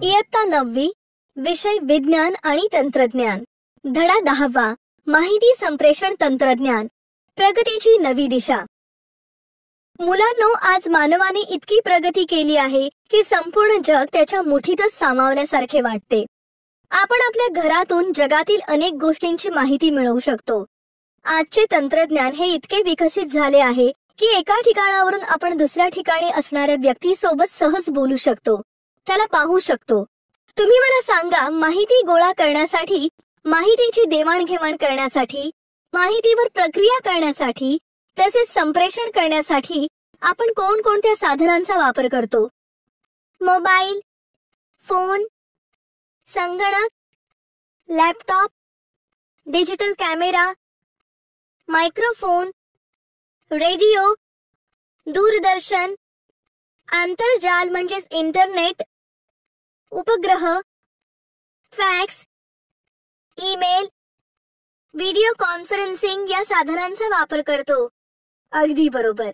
इयत्ता 9वी, विषय विज्ञान आणि तंत्रज्ञान, धडा 10वा, माहिती संप्रेषण तंत्रज्ञान, प्रगतीची नवी दिशा. मुलांनो, आज मानवाने इतकी प्रगती केली आहे की संपूर्ण जग त्याच्या मुठीतच सामावल्यासारखे वाटते. आपण आपल्या घरातून जगातील अनेक गोष्टींची माहिती मिळवू शकतो. आजचे तंत्रज्ञान हे इतके विकसित झाले आहे की एका ठिकाणावरून आपण दुसऱ्या ठिकाणी असणाऱ्या व्यक्तीसोबत सहज बोलू शकतो, त्याला पाहू शकतो. तुम्ही मला सांगा, माहिती गोळा करण्यासाठी, माहितीची देवाणघेवाण करण्यासाठी, माहितीवर प्रक्रिया करण्यासाठी, तसेच संप्रेषण करण्यासाठी आपण कोणकोणत्या साधनांचा वापर करतो? मोबाईल, फोन, संगणक, laptop, digital camera, microphone, radio, दूरदर्शन, आंतरजाल म्हणजेच इंटरनेट, उपग्रह, फॅक्स, ईमेल, व्हिडिओ कॉन्फरन्सिंग या साधनांचा वापर करतो. अगदी बरोबर.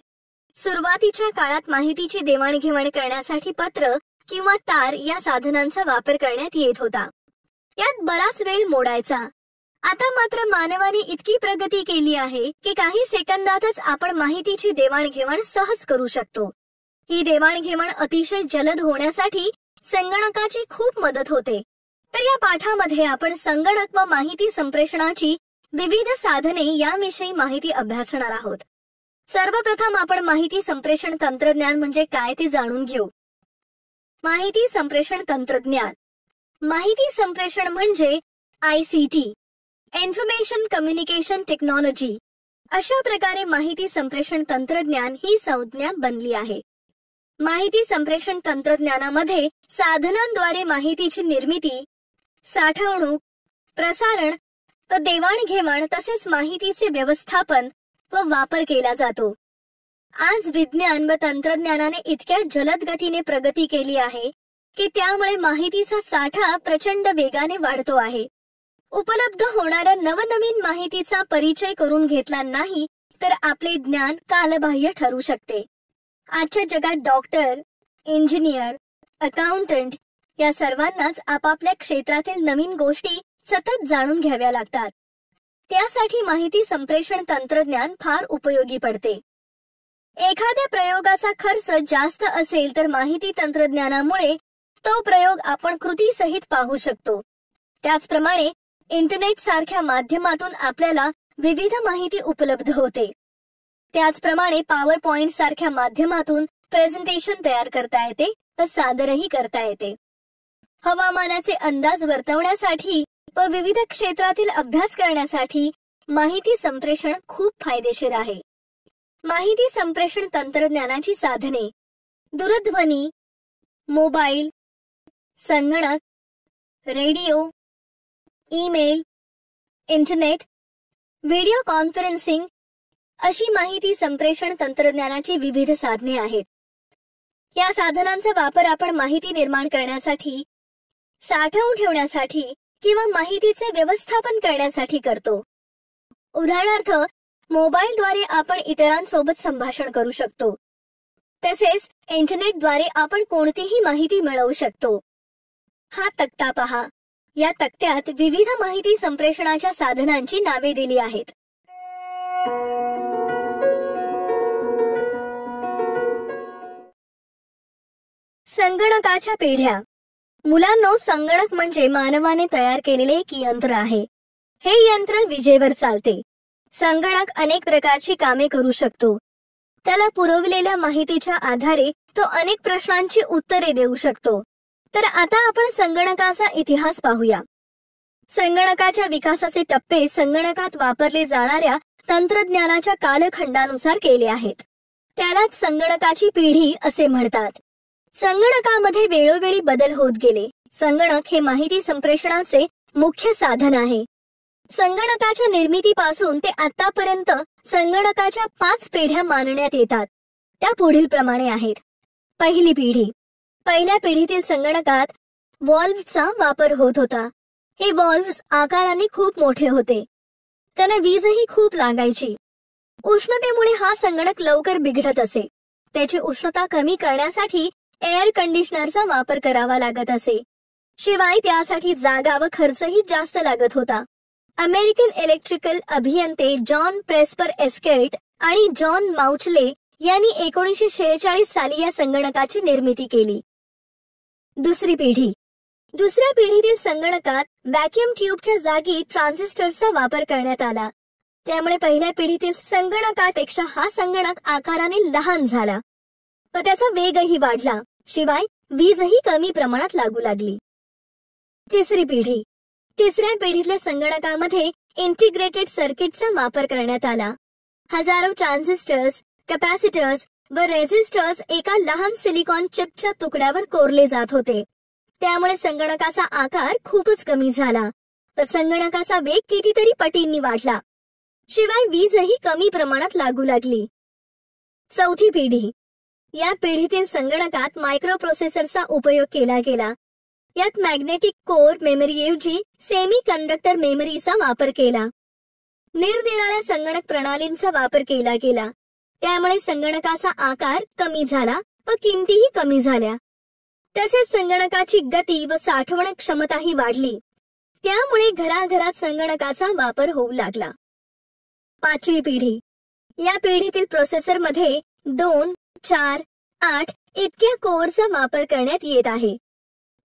सुरुवातीच्या काळात माहितीची देवाणघेवाण करण्यासाठी पत्र किंवा तार या साधनांचा वापर करण्यात येत होता. यात बराच वेळ मोडायचा. आता मात्र मानवाने इतकी प्रगती केली आहे की काही सेकंदातच आपण माहितीची देवाणघेवाण सहज करू शकतो. ही देवाणघेवाण अतिशय जलद होण्यासाठी संगणकाची खूप मदत होते. तर या पाठामध्ये आपण संगणक व माहिती संप्रेषणाची विविध साधने याविषयी माहिती अभ्यासणार आहोत. सर्वप्रथम आपण माहिती संप्रेषण तंत्रज्ञान म्हणजे काय ते जाणून घेऊ. माहिती संप्रेषण तंत्रज्ञान. माहिती संप्रेषण म्हणजे ICT, इन्फॉर्मेशन कम्युनिकेशन टेक्नॉलॉजी. अशा प्रकारे माहिती संप्रेषण तंत्रज्ञान ही संज्ञा बनली आहे. माहिती संप्रेषण तंत्रज्ञानामध्ये साधनांद्वारे माहितीची निर्मिती, साठवणूक, प्रसारण व देवाणघेवाण तसेच माहितीचे व्यवस्थापन व वापर केला जातो. आज विज्ञान व तंत्रज्ञानाने इतक्या जलद गतीने प्रगती केली आहे की त्यामुळे माहितीचा साठा प्रचंड वेगाने वाढतो आहे. उपलब्ध होणाऱ्या नवनवीन माहितीचा परिचय करून घेतला नाही तर आपले ज्ञान कालबाह्य ठरू शकते. आजच्या जगात डॉक्टर, इंजिनियर, अकाउंटंट या सर्वांनाच आपापल्या क्षेत्रातील नवीन गोष्टी सतत जाणून घ्याव्या लागतात. त्यासाठी माहिती संप्रेषण तंत्रज्ञान फार उपयोगी पडते. एखाद्या प्रयोगाचा खर्च जास्त असेल तर माहिती तंत्रज्ञानामुळे तो प्रयोग आपण कृतीसहित पाहू शकतो. त्याचप्रमाणे इंटरनेट सारख्या माध्यमातून आपल्याला विविध माहिती उपलब्ध होते. त्याचप्रमाणे पॉवर पॉइंट सारख्या माध्यमातून प्रेझेंटेशन तयार करता येते व सादरही करता येते. हवामानाचे अंदाज वर्तवण्यासाठी व विविध क्षेत्रातील अभ्यास करण्यासाठी माहिती संप्रेषण खूप फायदेशीर आहे. माहिती संप्रेषण तंत्रज्ञानाची साधने: दूरध्वनी, मोबाईल, संगणक, radio, email, internet, video conferencing अशी माहिती संप्रेषण तंत्रज्ञानाची विविध साधने आहेत. या साधनांचा वापर आपण माहिती निर्माण करण्यासाठी, साठवून ठेवण्यासाठी किंवा माहितीचे व्यवस्थापन करण्यासाठी करतो. उदाहरणार्थ, मोबाईलद्वारे आपण इतरांसोबत संभाषण करू शकतो. तसेच इंटरनेटद्वारे आपण कोणतीही माहिती मिळवू शकतो. हा तक्ता पहा. या तक्त्यात विविध माहिती संप्रेषणाच्या साधनांची नावे दिली आहेत. संगणकाच्या पिढ्या. मुलांनो, संगणक म्हणजे मानवाने तयार केलेले एक यंत्र आहे. हे यंत्र विजेवर चालते. संगणक अनेक प्रकारची कामे करू शकतो. त्याला पुरवलेल्या माहितीच्या आधारे तो अनेक प्रश्नांची उत्तरे देऊ शकतो. तर आता आपण संगणकाचा इतिहास पाहूया. संगणकाच्या विकासाचे टप्पे संगणकात वापरले जाणाऱ्या तंत्रज्ञानाच्या कालखंडानुसार केले आहेत. त्यालाच संगणकाची पिढी असे म्हणतात. संगणकामध्ये वेळोवेळी बदल होत गेले. संगणक हे माहिती संप्रेषणाचे मुख्य साधन आहे. संगणकाच्या निर्मितीपासून ते आतापर्यंत संगणकाच्या 5 पिढ्या मानण्यात येतात. त्या पुढील प्रमाणे आहेत. पहिली पिढी. पहिल्या पिढीतील संगणकात व्हॉल्व्हचा वापर होत होता. हे व्हॉल्व्हज आकाराने खूप मोठे होते. त्यांना वीजही खूप लागायची. उष्णतेमुळे हा संगणक लवकर बिघडत असे. त्याची उष्णता कमी करण्यासाठी एअर कंडिशनरचा वापर करावा लागत असे. शिवाय त्यासाठी जागा व खर्चही जास्त लागत होता. अमेरिकन इलेक्ट्रिकल अभियंते जॉन प्रेस्पर एस्केट आणि जॉन माउचले यांनी 1946 साली या संगणकाची निर्मिती केली. दुसरी पिढी. दुसऱ्या पिढीतील संगणकात व्हॅक्यूम ट्यूबच्या जागी ट्रान्झिस्टर्सचा वापर करण्यात आला. त्यामुळे पहिल्या पिढीतील संगणकापेक्षा हा संगणक आकाराने लहान झाला व त्याचा वेगही वाढला. शिवाय वीजही कमी प्रमाणात लागू लागली. तिसरी पिढी. तिसऱ्या पिढीतल्या संगणकामध्ये इंटिग्रेटेड सर्किटचा वापर करण्यात आला. हजारो ट्रान्झिस्टर्स, कॅपॅसिटर्स व रेझिस्टर्स एका लहान सिलिकॉन चिपच्या तुकड्यावर कोरले जात होते. त्यामुळे संगणकाचा आकार खूपच कमी झाला व संगणकाचा वेग कितीतरी पटींनी वाढला. शिवाय वीजही कमी प्रमाणात लागू लागली. चौथी पिढी. या पिढीतील संगणकात मायक्रोप्रोसेसरचा उपयोग केला गेला. यात मॅग्नेटिक कोर मेमरीऐवजी सेमी कंडक्टर मेमरीचा वापर केला. निरनिराळ्या संगणक प्रणालींचा वापर केला गेला. त्यामुळे संगणकाचा आकार कमी झाला व किमतीही कमी झाल्या. तसेच संगणकाची गती व साठवण क्षमताही वाढली. त्यामुळे घराघरात संगणकाचा वापर होऊ लागला. पाचवी पिढी. या पिढीतील प्रोसेसरमध्ये 2, 4, 8 इतक्या कोरचा वापर करण्यात येत आहे.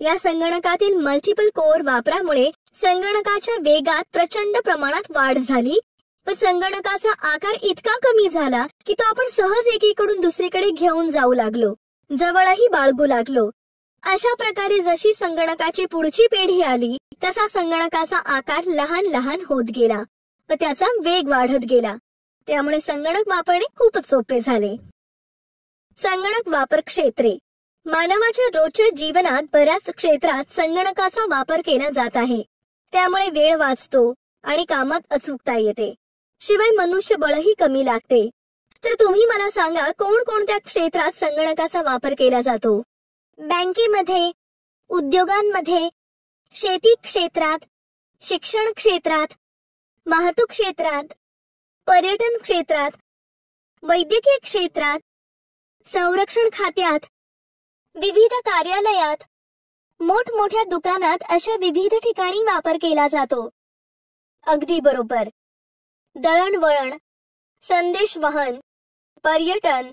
या संगणकातील मल्टिपल कोर वापरामुळे संगणकाच्या वेगात प्रचंड प्रमाणात वाढ झाली व संगणकाचा आकार इतका कमी झाला की तो आपण सहज एकीकडून दुसरीकडे घेऊन जाऊ लागलो, जवळही बाळगू लागलो. अशा प्रकारे जशी संगणकाची पुढची पिढी आली तसा संगणकाचा आकार लहान लहान होत गेला व त्याचा वेग वाढत गेला. त्यामुळे संगणक वापरणे खूपच सोपे झाले. संगणक वापर क्षेत्रे. मानवाच्या रोजच्या जीवनात बऱ्याच क्षेत्रात संगणकाचा वापर केला जात आहे. त्यामुळे वेळ वाचतो आणि कामात अचूकता येते. शिवाय मनुष्यबळही कमी लागते. तर तुम्ही मला सांगा, कोणकोणत्या क्षेत्रात संगणकाचा वापर केला जातो? बँकेमध्ये, उद्योगांमध्ये, शेती क्षेत्रात, शिक्षण क्षेत्रात, वाहतूक क्षेत्रात, पर्यटन क्षेत्रात, वैद्यकीय क्षेत्रात, संरक्षण खात्यात, विविध कार्यालयात, मोठमोठ्या दुकानात अशा विविध ठिकाणी वापर केला जातो. अगदी बरोबर. दळणवळण, संदेश वहन, पर्यटन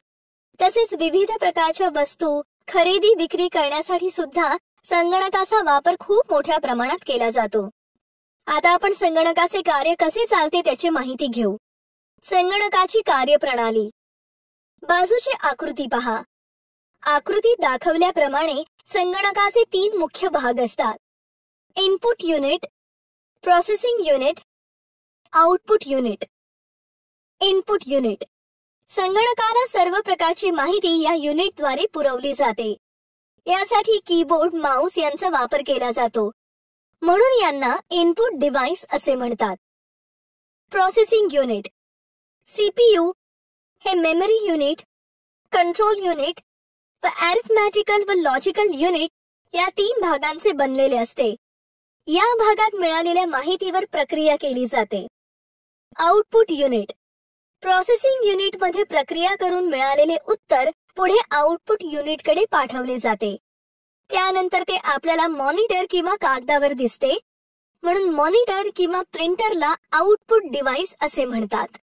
तसेच विविध प्रकारच्या वस्तू खरेदी विक्री करण्यासाठी सुद्धा संगणकाचा वापर खूप मोठ्या प्रमाणात केला जातो. आता आपण संगणकाचे कार्य कसे चालते त्याची माहिती घेऊ. संगणकाची कार्यप्रणाली. बाजूची आकृती पहा. आकृतीत दाखवल्याप्रमाणे संगणकाचे 3 मुख्य भाग असतात. Input unit, processing unit, output unit. Input unit. संगणकाला सर्व प्रकारची माहिती या युनिटद्वारे पुरवली जाते. यासाठी कीबोर्ड, माउस यांचा वापर केला जातो. म्हणून यांना इनपुट डिव्हाइस असे म्हणतात. Processing unit. सीपीयू हे मेमरी युनिट, कंट्रोल युनिट व अरिथमॅटिकल व लॉजिकल युनिट या 3 भागांचे बनलेले असते. या भागात मिळालेल्या माहितीवर प्रक्रिया केली जाते. Output unit. प्रोसेसिंग युनिट मध्ये प्रक्रिया करून मिळालेले उत्तर पुढे आउटपुट युनिटकडे पाठवले जाते. त्यानंतर ते आपल्याला मॉनिटर किंवा कागदावर दिसते. म्हणून मॉनिटर किंवा प्रिंटरला आउटपुट डिव्हाइस असे म्हणतात.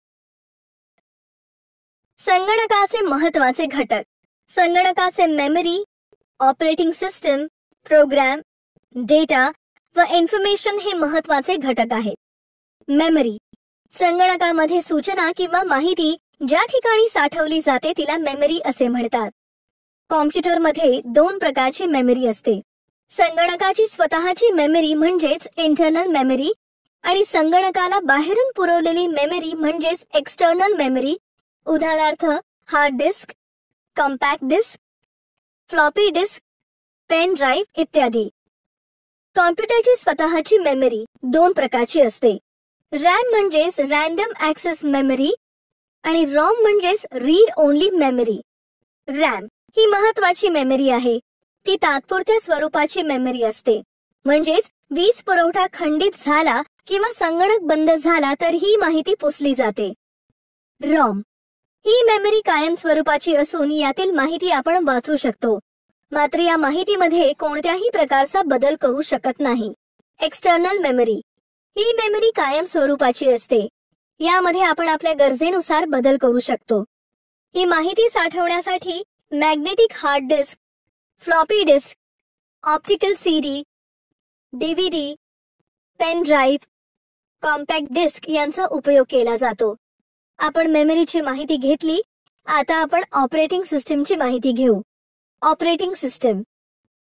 संगणकाचे महत्त्वाचे घटक. संगणकाचे memory, operating system, program, data व इन्फॉर्मेशन हे महत्त्वाचे घटक आहेत. मेमरी. संगणकामध्ये सूचना किंवा माहिती ज्या ठिकाणी साठवली जाते तिला मेमरी असे म्हणतात. कॉम्प्युटरमध्ये 2 प्रकारची मेमरी असते. संगणकाची स्वतःची मेमरी म्हणजेच इंटरनल मेमरी आणि संगणकाला बाहेरून पुरवलेली मेमरी म्हणजेच एक्सटर्नल मेमरी. उदाहरणार्थ hard disk, compact disk, floppy disk, pen drive इत्यादी. कॉम्प्युटरची स्वतःची मेमरी 2 प्रकारची असते. रॅम म्हणजेच रॅन्डम ऍक्सेस मेमरी आणि रॉम म्हणजेच रीड ओनली मेमरी. रॅम ही महत्वाची मेमरी आहे. ती तात्पुरत्या स्वरूपाची मेमरी असते. म्हणजेच वीज पुरवठा खंडित झाला किंवा संगणक बंद झाला तर ही माहिती पुसली जाते. रॉम ही मेमरी कायम स्वरूपाची असून यातील माहिती आपण वाचू शकतो. मात्र या माहितीमध्ये कोणत्याही प्रकारचा बदल करू शकत नाही. एक्सटर्नल मेमरी ही मेमरी कायम स्वरूपाची असते. यामध्ये आपण आपल्या गरजेनुसार बदल करू शकतो. ही माहिती साठवण्यासाठी magnetic hard disk, floppy disk, optical CD, DVD, pen drive, compact disk यांचा उपयोग केला जातो. आपण मेमरीची माहिती घेतली, आता आपण ऑपरेटिंग सिस्टीमची माहिती घेऊ. ऑपरेटिंग सिस्टीम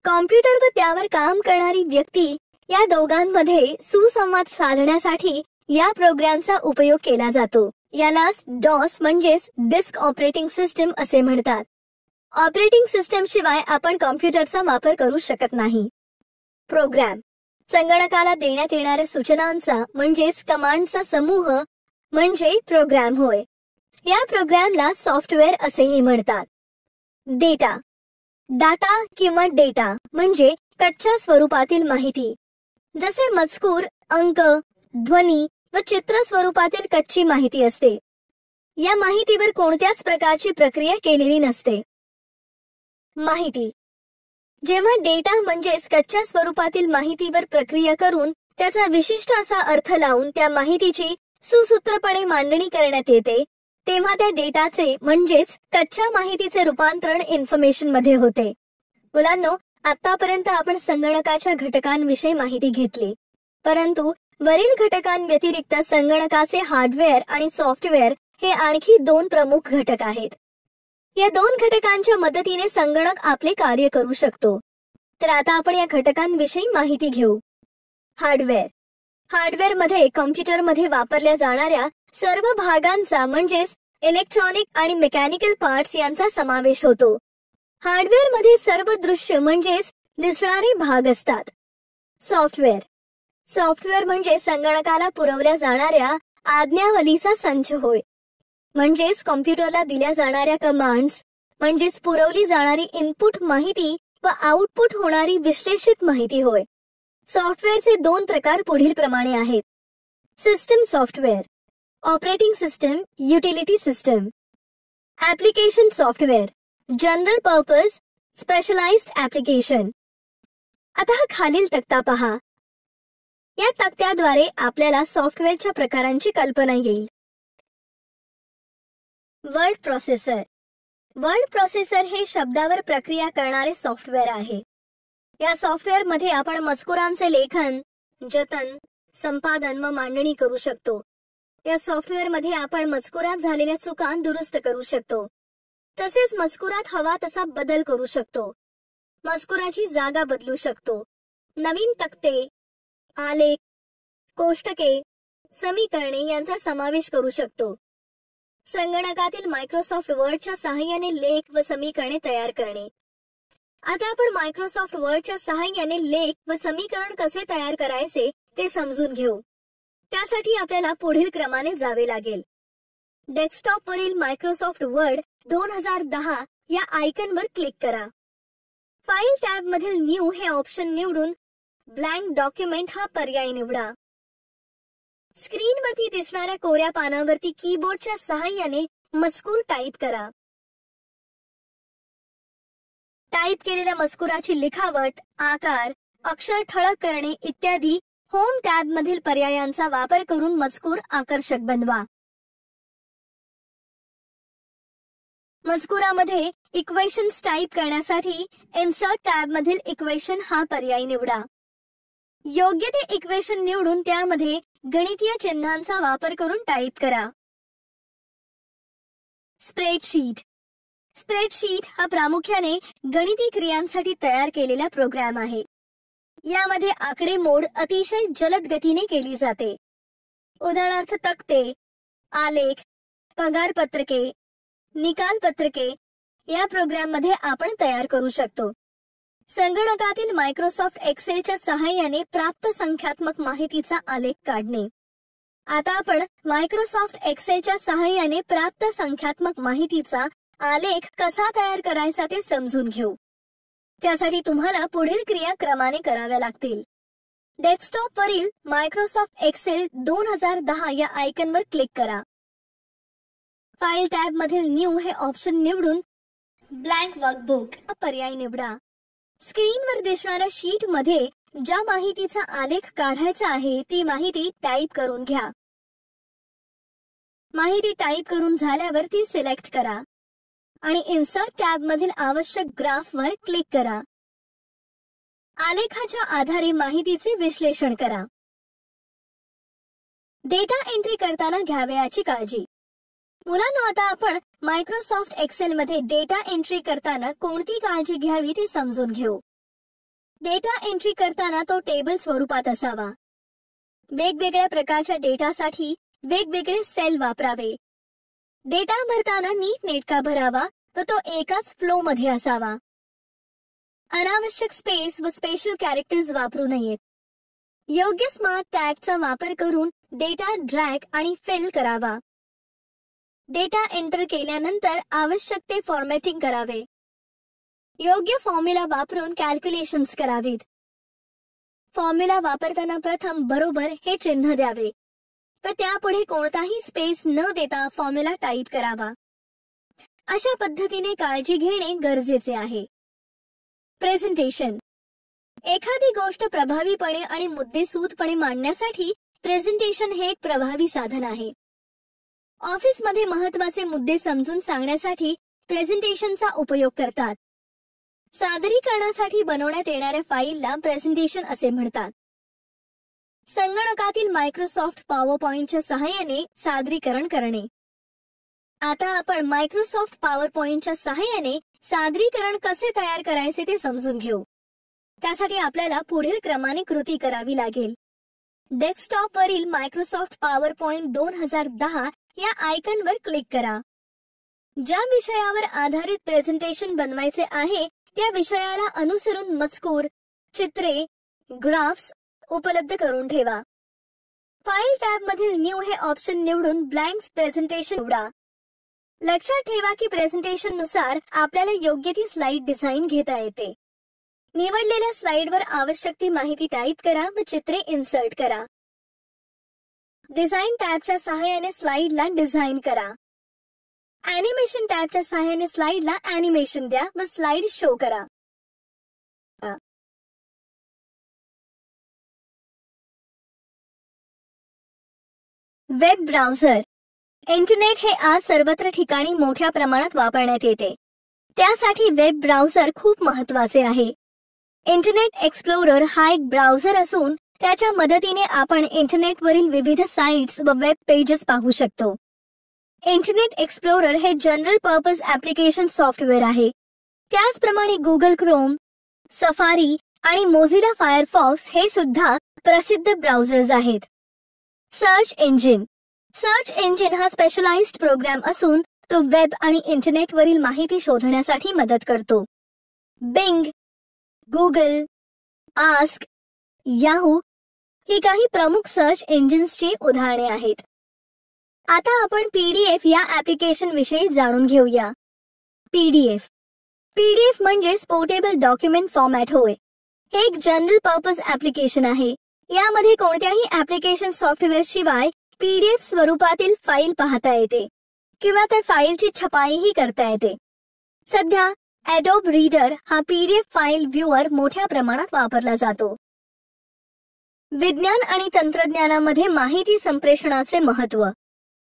कॉम्प्युटर व त्यावर काम करणारी व्यक्ती या दोघांमध्ये सुसंवाद साधण्यासाठी या प्रोग्रामचा उपयोग केला जातो. यालाच डॉस म्हणजेच डिस्क ऑपरेटिंग सिस्टीम असे म्हणतात. ऑपरेटिंग सिस्टीम शिवाय आपण कॉम्प्युटरचा वापर करू शकत नाही. प्रोग्राम संगणकाला देण्यात येणाऱ्या सूचनांचा म्हणजेच कमांडचा समूह म्हणजे प्रोग्राम होय. या प्रोग्रामला सॉफ्टवेअर असेही म्हणतात. डेटा डाटा किंवा डेटा म्हणजे कच्च्या स्वरूपातील माहिती, जसे मजकूर, अंक, ध्वनी व चित्र स्वरूपातील कच्ची माहिती असते. या माहितीवर कोणत्याच प्रकारची प्रक्रिया केलेली नसते. माहिती जेव्हा डेटा म्हणजेच कच्च्या स्वरूपातील माहितीवर प्रक्रिया करून त्याचा विशिष्ट असा अर्थ लावून त्या माहितीची सुसूत्रपणे मांडणी करण्यात येते, तेव्हा त्या डेटाचे म्हणजेच कच्च्या माहितीचे रूपांतरण इन्फॉर्मेशन मध्ये होते. मुलांनो, आतापर्यंत आपण संगणकाच्या घटकांविषयी माहिती घेतली, परंतु वरील घटकांव्यतिरिक्त संगणकाचे हार्डवेअर आणि सॉफ्टवेअर हे आणखी 2 प्रमुख घटक आहेत. या 2 घटकांच्या मदतीने संगणक आपले कार्य करू शकतो. तर आता आपण या घटकांविषयी माहिती घेऊ. हार्डवेअर हार्डवेअर मध्ये कॉम्प्युटरमध्ये वापरल्या जाणाऱ्या सर्व भागांचा म्हणजेच इलेक्ट्रॉनिक आणि मेकॅनिकल पार्ट्स यांचा समावेश होतो. हार्डवेअर मध्ये सर्व दृश्य म्हणजेच दिसणारे भाग असतात. सॉफ्टवेअर सॉफ्टवेअर म्हणजे संगणकाला पुरवल्या जाणाऱ्या आज्ञावलीचा संच होय. म्हणजेच कॉम्प्युटरला दिल्या जाणाऱ्या कमांड्स म्हणजेच पुरवली जाणारी इनपुट माहिती व आउटपुट होणारी विश्लेषित माहिती होय. सॉफ्टवेअरचे 2 प्रकार पुढील प्रमाणे आहेत. System software, operating system, utility system. Application software, general purpose, specialized application. आता हा खालील तक्ता पहा. या तक्त्याद्वारे आपल्याला सॉफ्टवेअरच्या प्रकारांची कल्पना येईल. वर्ड प्रोसेसर वर्ड प्रोसेसर हे शब्दावर प्रक्रिया करणारे सॉफ्टवेअर आहे. या सॉफ्टवेअर मध्ये आपण मजकुरांचे लेखन, जतन, संपादन व मांडणी करू शकतो. या सॉफ्टवेअर मध्ये आपण मजकुरात झालेल्या चुका दुरुस्त करू शकतो. तसेच मजकुरात हवा तसा बदल करू शकतो. मजकुराची जागा बदलू शकतो. नवीन तक्ते, आलेख, कोष्टके, समीकरणे यांचा समावेश करू शकतो. संगणकातील मायक्रोसॉफ्ट वर्डच्या सहाय्याने लेख व समीकरणे तयार करणे. आता आपण मायक्रोसॉफ्ट वर्डच्या सहाय्याने लेख व समीकरण कसे तयार करायचे ते समजून घेऊ. त्यासाठी आपल्याला पुढील क्रमाने जावे लागेल. डेस्कटॉपवरील मायक्रोसॉफ्ट वर्ड 2010 या आयकॉनवर क्लिक करा. फाईल टॅब मधील न्यू हे ऑप्शन निवडून ब्लँक डॉक्युमेंट हा पर्याय निवडा. स्क्रीनवरती दिसणाऱ्या कोऱ्या पानावरती कीबोर्डच्या सहाय्याने मजकूर टाईप करा. टाईप केलेल्या मजकुराची लिखावट, आकार, अक्षर ठळक करणे इत्यादी होम टॅब मधील पर्यायांचा वापर करून मजकूर आकर्षक बनवा. मजकुरामध्ये इक्वेशन्स टाईप करण्यासाठी इन्सर्ट टॅब मधील इक्वेशन हा पर्याय निवडा. योग्य ते इक्वेशन निवडून त्यामध्ये गणितीय चिन्हांचा वापर करून टाईप करा. स्प्रेडशीट स्प्रेडशीट हा प्रामुख्याने गणिती क्रियांसाठी तयार केलेला प्रोग्राम आहे. यामध्ये आकडेमोड अतिशय जलद गतीने केली जाते. उदाहरणार्थ तक्ते, आलेख, पगारपत्रके, निकालपत्रके या प्रोग्राम मध्ये आपण तयार करू शकतो. संगणकातील मायक्रोसॉफ्ट एक्सेलच्या सहाय्याने प्राप्त संख्यात्मक माहितीचा आलेख काढणे. आता आपण मायक्रोसॉफ्ट एक्सेलच्या सहाय्याने प्राप्त संख्यात्मक माहितीचा आलेख कसा तयार करायचा ते समजून घेऊ. त्यासाठी तुम्हाला पुढील क्रिया क्रमाने कराव्या लागतील. डेस्कटॉपवरील मायक्रोसॉफ्ट एक्सेल 2010 या आयकॉनवर क्लिक करा. फाईल टॅब मधील न्यू हे ऑप्शन निवडून ब्लँक वर्कबुक हा पर्याय निवडा. स्क्रीनवर दिसणाऱ्या शीट मध्ये ज्या माहितीचा आलेख काढायचा आहे ती माहिती टाईप करून घ्या. माहिती टाईप करून झाल्यावर ती सिलेक्ट करा आणि इन्सर्ट टॅब मधील आवश्यक ग्राफवर क्लिक करा. आलेखाच्या आधारे माहितीचे विश्लेषण करा. डेटा एंट्री करताना घ्यावयाची काळजी. मुलांनो, आता आपण मायक्रोसॉफ्ट एक्सेल मध्ये डेटा एंट्री करताना कोणती काळजी घ्यावी ते समजून घेऊ. डेटा एंट्री करताना तो टेबल स्वरूपात असावा. वेगवेगळ्या प्रकारच्या डेटासाठी वेगवेगळे सेल वापरावे. डेटा भरताना नीटनेटका भरावा व तो एकाच फ्लो मध्ये असावा. अनावश्यक स्पेस व स्पेशल कॅरेक्टर्स वापरू नयेत. योग्य स्मार्ट टॅगचा वापर करून डेटा ड्रॅग आणि फिल करावा. डेटा एंटर केल्यानंतर आवश्यक ते फॉर्मॅटिंग करावे. योग्य फॉर्म्युला वापरून कॅल्क्युलेशन्स करावीत. फॉर्म्युला वापरताना प्रथम बरोबर हे चिन्ह द्यावे व त्यापुढे कोणताही स्पेस न देता फॉर्म्युला टाईप करावा. अशा पद्धतीने काळजी घेणे गरजेचे आहे. प्रेझेंटेशन. एखादी गोष्ट प्रभावीपणे आणि मुद्देसूदपणे मांडण्यासाठी प्रेझेंटेशन हे एक प्रभावी साधन आहे. ऑफिसमध्ये महत्त्वाचे मुद्दे समजून सांगण्यासाठी प्रेझेंटेशनचा उपयोग करतात. सादरीकरणासाठी बनवण्यात येणाऱ्या फाईलला प्रेझेंटेशन असे म्हणतात. संगणकातील मायक्रोसॉफ्ट पॉवर पॉइंटच्या सहाय्याने सादरीकरण करणे. आता आपण मायक्रोसॉफ्ट पॉवर पॉइंटच्या सहाय्याने सादरीकरण कसे तयार करायचे ते समजून घेऊ. त्यासाठी आपल्याला पुढील क्रमाने कृती करावी लागेल. डेस्कटॉपवरील मायक्रोसॉफ्ट पॉवर पॉइंट 2010 या आयकॉनवर क्लिक करा. ज्या विषयावर आधारित प्रेझेंटेशन बनवायचे आहे त्या विषयाला अनुसरून मजकूर, चित्रे, ग्राफ्स उपलब्ध करून ठेवा. फाईल टॅब मधील न्यू हे ऑप्शन निवडून ब्लँक प्रेझेंटेशन निवडा. लक्षात ठेवा की प्रेझेंटेशन नुसार आपल्याला योग्य ती स्लाइड डिझाईन घेता येते. निवडलेल्या स्लाइडवर आवश्यक ती माहिती टाईप करा व चित्रे इन्सर्ट करा. डिझाईन टॅबच्या सहाय्याने स्लाइडला डिझाईन करा. ॲनिमेशन टॅबच्या सहाय्याने स्लाइडला ॲनिमेशन द्या व स्लाइड शो करा. Web browser. इंटरनेट हे आज सर्वत्र ठिकाणी मोठ्या प्रमाणात वापरण्यात येते. त्यासाठी वेब ब्राउझर खूप महत्त्वाचे आहे. इंटरनेट एक्सप्लोरर हा एक ब्राउझर असून त्याच्या मदतीने आपण इंटरनेटवरील विविध साइट्स व वेब पेजेस पाहू शकतो. इंटरनेट एक्सप्लोरर हे जनरल पर्पज ॲप्लिकेशन सॉफ्टवेअर आहे. त्याचप्रमाणे गुगल क्रोम, सफारी आणि मोझिला फायरफॉक्स हे सुद्धा प्रसिद्ध ब्राउझर्स आहेत. Search engine. सर्च इंजिन हा स्पेशलाइज्ड प्रोग्राम असून तो वेब आणि इंटरनेटवरील माहिती शोधण्यासाठी मदत करतो. बिंग, गुगल, आस्क, याहू ही काही प्रमुख सर्च इंजिन्सची उदाहरणे आहेत. आता आपण पीडीएफ या ॲप्लिकेशन विषयी जाणून घेऊया. पीडीएफ म्हणजे पोर्टेबल डॉक्युमेंट फॉर्मॅट होय. हे एक जनरल पर्पज ॲप्लिकेशन आहे. यामध्ये कोणत्याही ॲप्लिकेशन सॉफ्टवेअर शिवाय पीडीएफ स्वरूपातील फाईल पाहता येते किंवा त्या फाईलची छपाईही करता येते. सध्या ॲडोब रीडर हा पीडीएफ फाईल व्ह्यूअर मोठ्या प्रमाणात वापरला जातो. विज्ञान आणि तंत्रज्ञानामध्ये माहिती संप्रेषणाचे महत्त्व.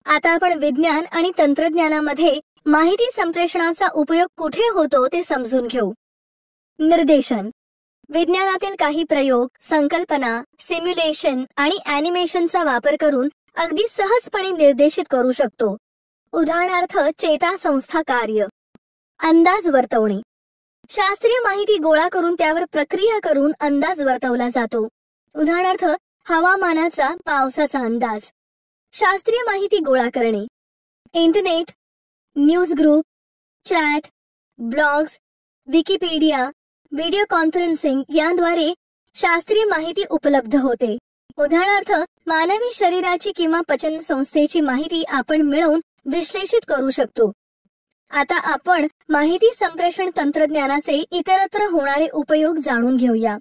आता आपण विज्ञान आणि तंत्रज्ञानामध्ये माहिती संप्रेषणाचा उपयोग कुठे होतो ते समजून घेऊ. निर्देशन. विज्ञानातील काही प्रयोग, संकल्पना, सिम्युलेशन आणि ॲनिमेशनचा वापर करून अगदी सहजपणे निर्देशित करू शकतो. उदाहरणार्थ चेतासंस्था कार्य. अंदाज वर्तवणे. शास्त्रीय माहिती गोळा करून त्यावर प्रक्रिया करून अंदाज वर्तवला जातो. उदाहरणार्थ हवामानाचा, पावसाचा अंदाज. शास्त्रीय माहिती गोळा करणे. Internet, news group, chat, blogs, Wikipedia, video conferencing याद्वारे शास्त्रीय माहिती उपलब्ध होते. उदाहरणार्थ मानवी शरीराची किंवा पचन संस्थेची माहिती आपण मिळवून विश्लेषित करू शकतो. आता आपण माहिती संप्रेषण तंत्रज्ञानाचे इतरत्र होणारे उपयोग जाणून घेऊया.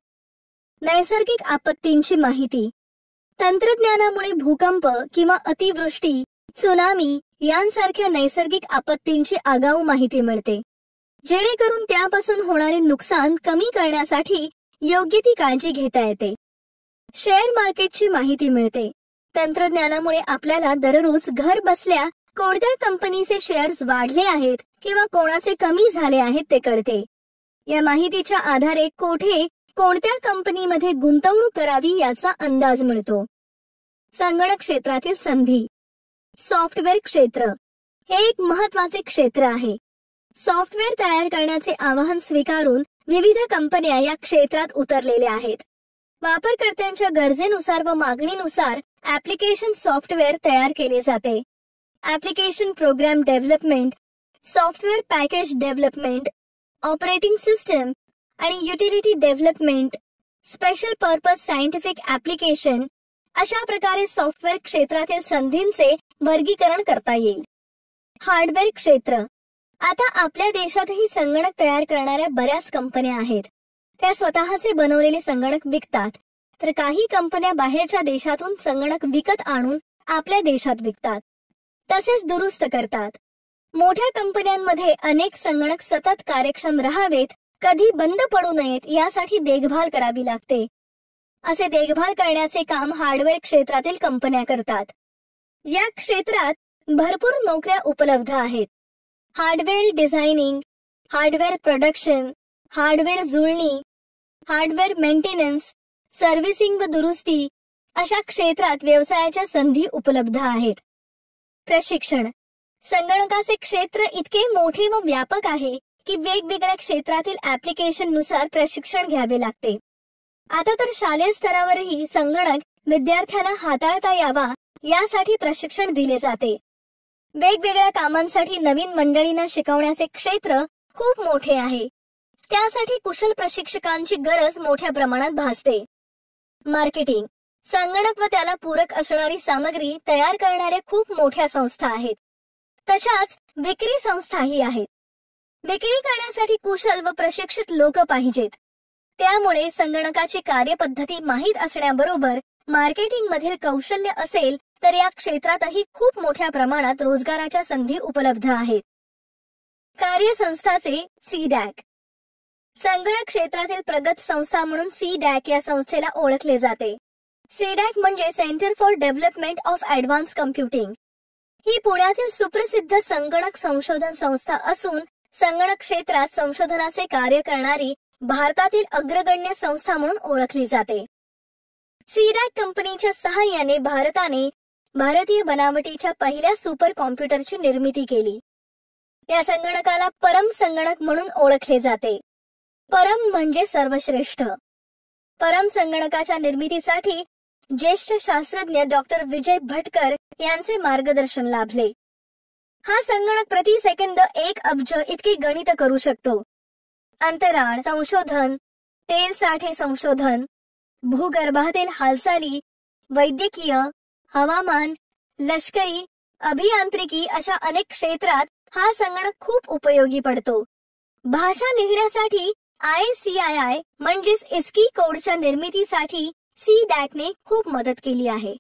नैसर्गिक आपत्तींची माहिती. तंत्रज्ञानामुळे भूकंप किंवा अतिवृष्टी, त्सुनामी यांसारख्या नैसर्गिक आपत्तींची आगाऊ माहिती मिळते. जेणेकरून त्यापासून होणारे नुकसान कमी करण्यासाठी योग्य ती काळजी घेता येते. शेअर मार्केटची माहिती मिळते. तंत्रज्ञानामुळे आपल्याला दररोज घर बसल्या कोणत्या कंपनीचे शेअर्स वाढले आहेत किंवा कोणाचे कमी झाले आहेत ते कळते. या माहितीच्या आधारे कोठे कोणत्या कंपनीमध्ये गुंतवणूक करावी याचा अंदाज मिळतो. संगणक क्षेत्रातील संधी. सॉफ्टवेअर क्षेत्र हे एक महत्त्वाचे क्षेत्र आहे. सॉफ्टवेअर तयार करण्याचे आवाहन स्वीकारून विविध कंपन्या या क्षेत्रात उतरलेल्या आहेत. वापरकर्त्यांच्या गरजेनुसार व मागणीनुसार ऍप्लिकेशन सॉफ्टवेअर तयार केले जाते. Application program development, software package development, operating system आणि utility development, special purpose scientific application अशा प्रकारे सॉफ्टवेअर क्षेत्रातील संधींचे वर्गीकरण करता येईल. हार्डवेअर क्षेत्र. आता आपल्या देशातही संगणक तयार करणाऱ्या बऱ्याच कंपन्या आहेत. त्या स्वतःचे बनवलेले संगणक विकतात, तर काही कंपन्या बाहेरच्या देशातून संगणक विकत आणून आपल्या देशात विकतात, तसेच दुरुस्त करतात. मोठ्या कंपन्यांमध्ये अनेक संगणक सतत कार्यक्षम राहावेत, कधी बंद पडू नयेत यासाठी देखभाल करावी लागते. असे देखभाल करण्याचे काम हार्डवेअर क्षेत्रातील कंपन्या करतात. या क्षेत्रात भरपूर नोकऱ्या उपलब्ध आहेत. Hardware designing, hardware production, hardware जुळणी, हार्डवेअर मेंटेनन्स, सर्व्हिसिंग व दुरुस्ती अशा क्षेत्रात व्यवसायाच्या संधी उपलब्ध आहेत. प्रशिक्षण. संगणकाचे क्षेत्र इतके मोठे व व्यापक आहे की वेगवेगळ्या क्षेत्रातील ऍप्लिकेशन नुसार प्रशिक्षण घ्यावे लागते. आता तर शालेय स्तरावरही संगणक विद्यार्थ्यांना हाताळता यावा यासाठी प्रशिक्षण दिले जाते. वेगवेगळ्या कामांसाठी नवीन मंडळींना शिकवण्याचे क्षेत्र खूप मोठे आहे. त्यासाठी कुशल प्रशिक्षकांची गरज मोठ्या प्रमाणात भासते. मार्केटिंग. संगणक व त्याला पूरक असणारी सामग्री तयार करणाऱ्या खूप मोठ्या संस्था आहेत. तशाच विक्री संस्थाही आहेत. विक्री करण्यासाठी कुशल व प्रशिक्षित लोक पाहिजेत. त्यामुळे संगणकाची कार्यपद्धती माहीत असण्याबरोबर मार्केटिंग मधील कौशल्य असेल तर या क्षेत्रातही खूप मोठ्या प्रमाणात रोजगाराच्या संधी उपलब्ध आहेत. कार्यसंस्थाचे सीडॅक. संगणक क्षेत्रातील प्रगत संस्था म्हणून सीडॅक या संस्थेला ओळखले जाते. सीडॅक म्हणजे Centre for Development of Advance Computing. ही पुण्यातील सुप्रसिद्ध संगणक संशोधन संस्था असून संगणक क्षेत्रात संशोधनाचे कार्य करणारी भारतातील अग्रगण्य संस्था म्हणून ओळखली जाते. सीडॅक कंपनीच्या सहाय्याने भारताने भारतीय बनावटीच्या पहिल्या सुपर कॉम्प्युटरची निर्मिती केली. या संगणकाला परम संगणक म्हणून ओळखले जाते. परम म्हणजे सर्वश्रेष्ठ. परम संगणकाच्या निर्मितीसाठी ज्येष्ठ शास्त्रज्ञ डॉक्टर विजय भटकर यांचे मार्गदर्शन लाभले. हा संगणक प्रति सेकंद 1 अब्ज इतके गणित करू शकतो. अंतराळ संशोधन, तेल साठे संशोधन, भूगर्भातील हालचाली, वैद्यकीय, हवामान, लष्करी, अभियांत्रिकी अशा अनेक क्षेत्रात हा संगणक खूप उपयोगी पडतो. भाषा लिहिण्यासाठी ICII म्हणजेच इस्की कोडच्या निर्मितीसाठी सीडॅकने खूप मदत केली आहे.